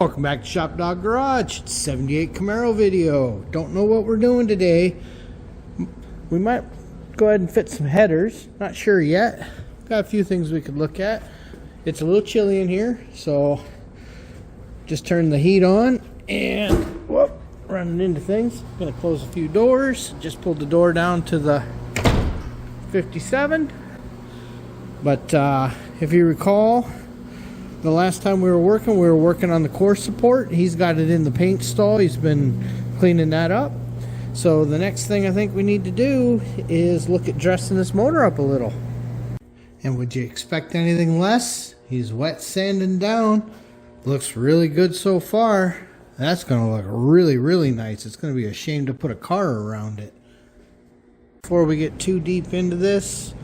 Welcome back to ShopDog-Garage. It's 78 Camaro video. Don't know what we're doing today. We might go ahead and fit some headers. Not sure yet. Got a few things we could look at. It's a little chilly in here, so just turn the heat on and whoop, running into things. Gonna close a few doors. Just pulled the door down to the 57. But if you recall, the last time we were working on the core support. He's got it in the paint stall. He's been cleaning that up. So the next thing I think we need to do is look at dressing this motor up a little. And would you expect anything less? He's wet sanding down. Looks really good so far. That's going to look really, really nice. It's going to be a shame to put a car around it. Before we get too deep into this,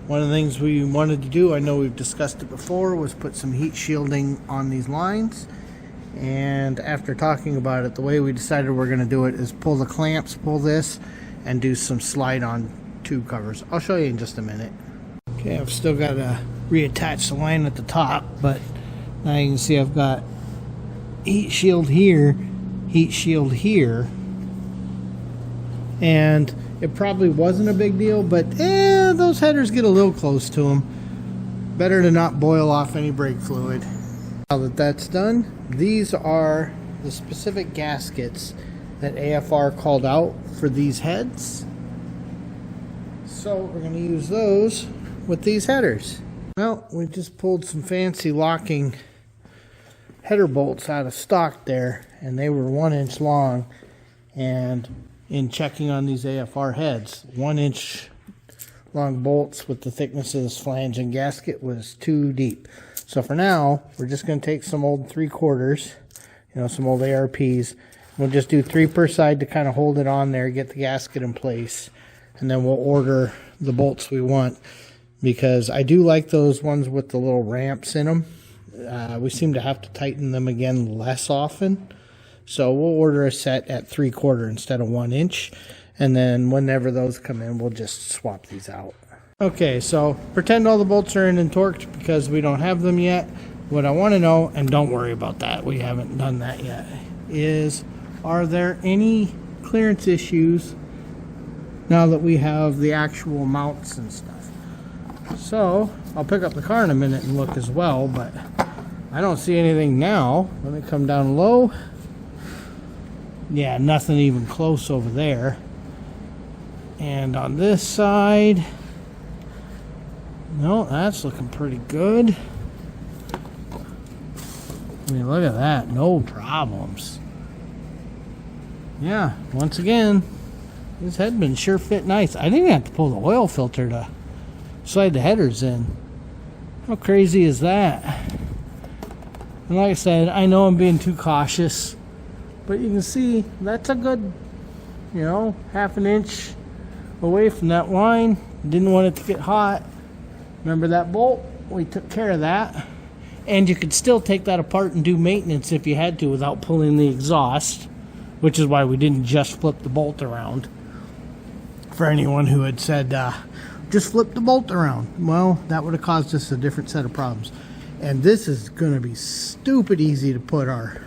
one of the things we wanted to do, I know we've discussed it before, was put some heat shielding on these lines. And after talking about it, the way we decided we're going to do it is pull the clamps, pull this, and do some slide-on tube covers. I'll show you in just a minute. Okay, I've still got to reattach the line at the top, but now you can see I've got heat shield here, and it probably wasn't a big deal, but those headers get a little close to them. Better to not boil off any brake fluid. Now that that's done, these are the specific gaskets that AFR called out for these heads. So we're going to use those with these headers. Well, we just pulled some fancy locking header bolts out of stock there, and they were 1 inch long. And in checking on these AFR heads, 1 inch long bolts with the thickness of this flange and gasket was too deep. So for now, we're just going to take some old 3/4, some old ARPs. We'll just do 3 per side to kind of hold it on there, get the gasket in place, and then we'll order the bolts we want, because I do like those ones with the little ramps in them. We seem to have to tighten them again less often. So we'll order a set at 3/4 instead of 1 inch. And then whenever those come in, we'll just swap these out. Okay, so pretend all the bolts are in and torqued because we don't have them yet. What I want to know, and don't worry about that, we haven't done that yet, is are there any clearance issues now that we have the actual mounts and stuff? So I'll pick up the car in a minute and look as well, but I don't see anything now. Let me come down low. Yeah, nothing even close over there. And on this side, no, that's looking pretty good. I mean, look at that, no problems. Yeah, once again, this headband sure fit nice. I didn't even have to pull the oil filter to slide the headers in. How crazy is that? And like I said, I know I'm being too cautious, but you can see that's a good, 1/2 inch away from that line. Didn't want it to get hot. Remember that bolt? We took care of that. And you could still take that apart and do maintenance if you had to without pulling the exhaust, which is why we didn't just flip the bolt around. For anyone who had said, just flip the bolt around. Well, that would have caused us a different set of problems. And this is going to be stupid easy to put our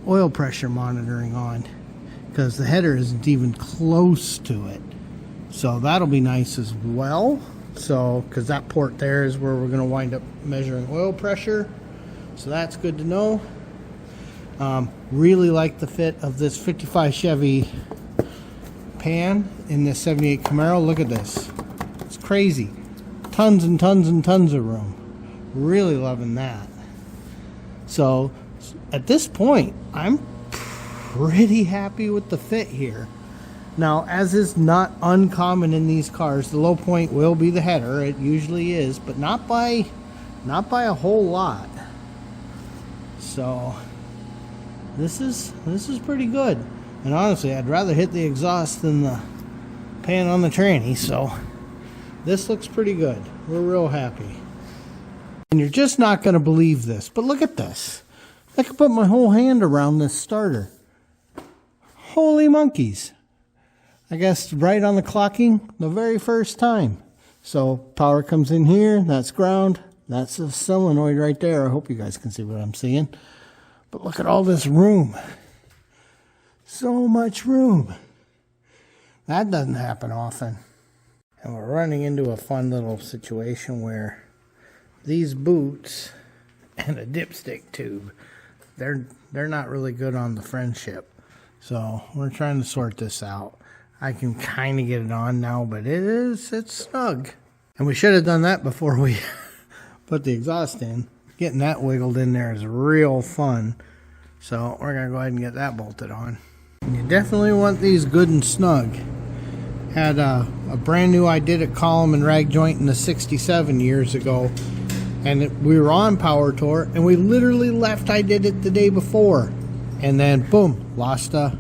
oil pressure monitoring on, because the header isn't even close to it. So that'll be nice as well. So, because that port there is where we're going to wind up measuring oil pressure. So that's good to know. Really like the fit of this 55 Chevy pan in this 78 Camaro. Look at this. It's crazy. Tons and tons and tons of room. Really loving that. So at this point, I'm pretty happy with the fit here. Now, as is not uncommon in these cars, the low point will be the header. It usually is, but not by a whole lot. So this is pretty good. And honestly, I'd rather hit the exhaust than the pan on the tranny. So this looks pretty good. We're real happy. And you're just not going to believe this, but look at this. I could put my whole hand around this starter. Holy monkeys. I guess right on the clocking the very first time. So power comes in here, that's ground, That's a solenoid right there. I hope you guys can see what I'm seeing. But look at all this room. So much room. That doesn't happen often. And we're running into a fun little situation where these boots and a dipstick tube, they're not really good on the friendship. So we're trying to sort this out. I can kind of get it on now, but it's snug. And we should have done that before we put the exhaust in. Getting that wiggled in there is real fun. So we're going to go ahead and get that bolted on. You definitely want these good and snug. Had a brand new I did it column and rag joint in the 67 years ago. And we were on Power Tour, and we literally left I did it the day before. And then, boom, lost a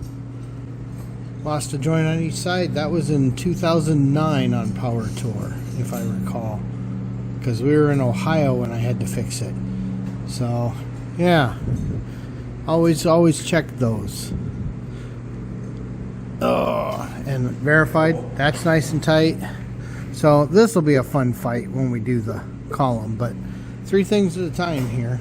joint on each side. That was in 2009 on Power Tour, if I recall. Because we were in Ohio when I had to fix it. So, yeah. Always check those. Oh, and verified. That's nice and tight. So, this will be a fun fight when we do the column. But 3 things at a time here.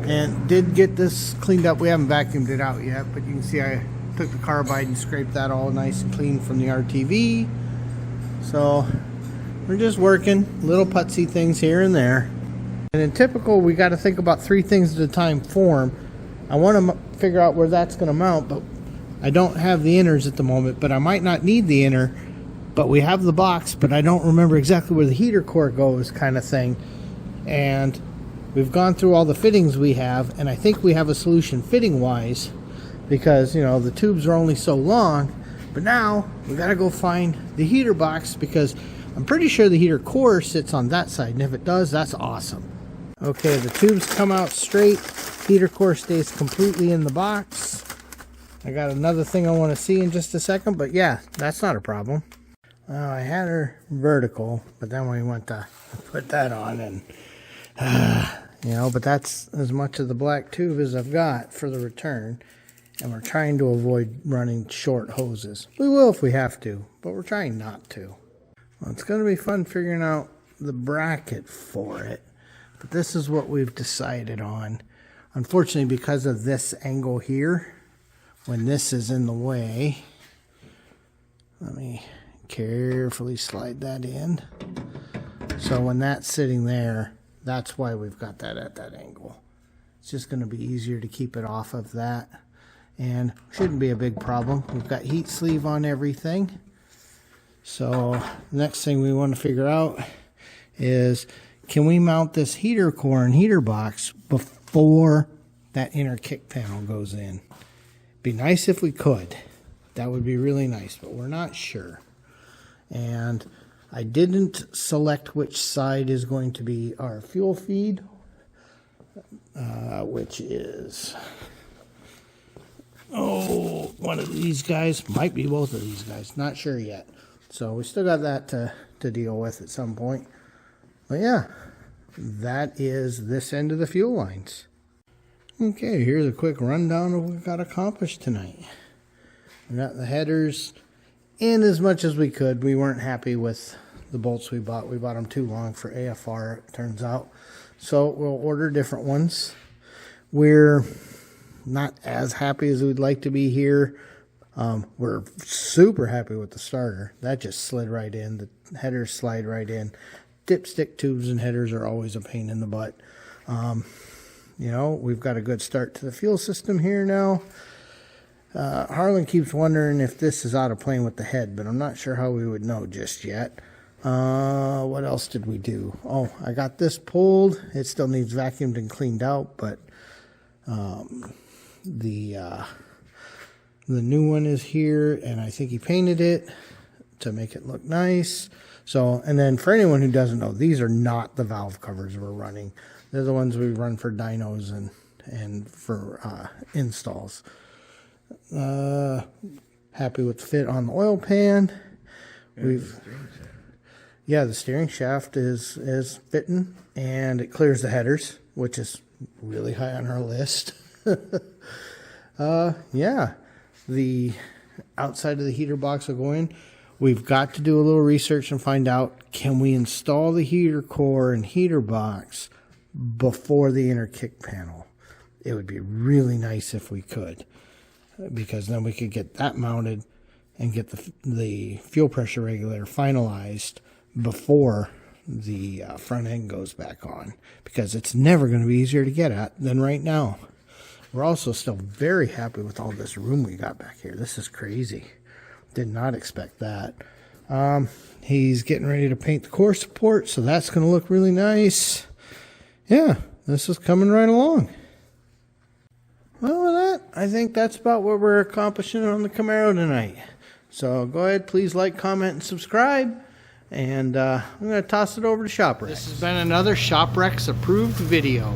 And did get this cleaned up. We haven't vacuumed it out yet, but you can see I took the carbide and scraped that all nice and clean from the RTV. So we're just working little putsy things here and there. And in typical, we got to think about 3 things at a time form. I want to figure out where that's going to mount, but I don't have the inners at the moment, but I might not need the inner. But we have the box, but I don't remember exactly where the heater core goes, kind of thing. And we've gone through all the fittings we have, and I think we have a solution fitting wise, because, you know, the tubes are only so long. But now we got to go find the heater box, because I'm pretty sure the heater core sits on that side, and if it does, that's awesome. Okay, the tubes come out straight, heater core stays completely in the box. I got another thing I want to see in just a second, but yeah, that's not a problem. I had her vertical, but then we went to put that on, and you know, but that's as much of the black tube as I've got for the return, and we're trying to avoid running short hoses. We will if we have to, but we're trying not to. Well, it's going to be fun figuring out the bracket for it, but this is what we've decided on. Unfortunately, because of this angle here, when this is in the way, let me carefully slide that in. So when that's sitting there, that's why we've got that at that angle. It's just going to be easier to keep it off of that, and shouldn't be a big problem. We've got heat sleeve on everything. So next thing we want to figure out is, can we mount this heater core and heater box before that inner kick panel goes in? Be nice if we could. That would be really nice, but we're not sure. And I didn't select which side is going to be our fuel feed, which is, one of these guys. Might be both of these guys. Not sure yet. So we still got that to deal with at some point. But yeah, that is this end of the fuel lines. Okay, here's a quick rundown of what we got accomplished tonight. We got the headers in as much as we could. We weren't happy with the bolts we bought. We bought them too long for AFR, it turns out. So we'll order different ones. We're not as happy as we'd like to be here. We're super happy with the starter. That just slid right in. The headers slide right in. Dipstick tubes and headers are always a pain in the butt. You know, we've got a good start to the fuel system here now. Harlan keeps wondering if this is out of plane with the head, but I'm not sure how we would know just yet. What else did we do? Oh, I got this pulled. It still needs vacuumed and cleaned out, but the new one is here, and I think he painted it to make it look nice. So, and then for anyone who doesn't know, these are not the valve covers we're running. They're the ones we run for dynos and for installs. Happy with the fit on the oil pan. The steering shaft is fitting, and it clears the headers, which is really high on our list. Yeah, the outside of the heater box will go in. We've got to do a little research and find out, can we install the heater core and heater box before the inner kick panel? It would be really nice if we could, because then we could get that mounted and get the fuel pressure regulator finalized before the front end goes back on, because it's never going to be easier to get at than right now. We're also still very happy with all this room we got back here. This is crazy. Did not expect that. He's getting ready to paint the core support, so that's going to look really nice. Yeah, this is coming right along. Well, with that, I think that's about what we're accomplishing on the Camaro tonight. So go ahead, please like, comment, and subscribe. And I'm going to toss it over to ShopWrex. This has been another ShopWrex approved video.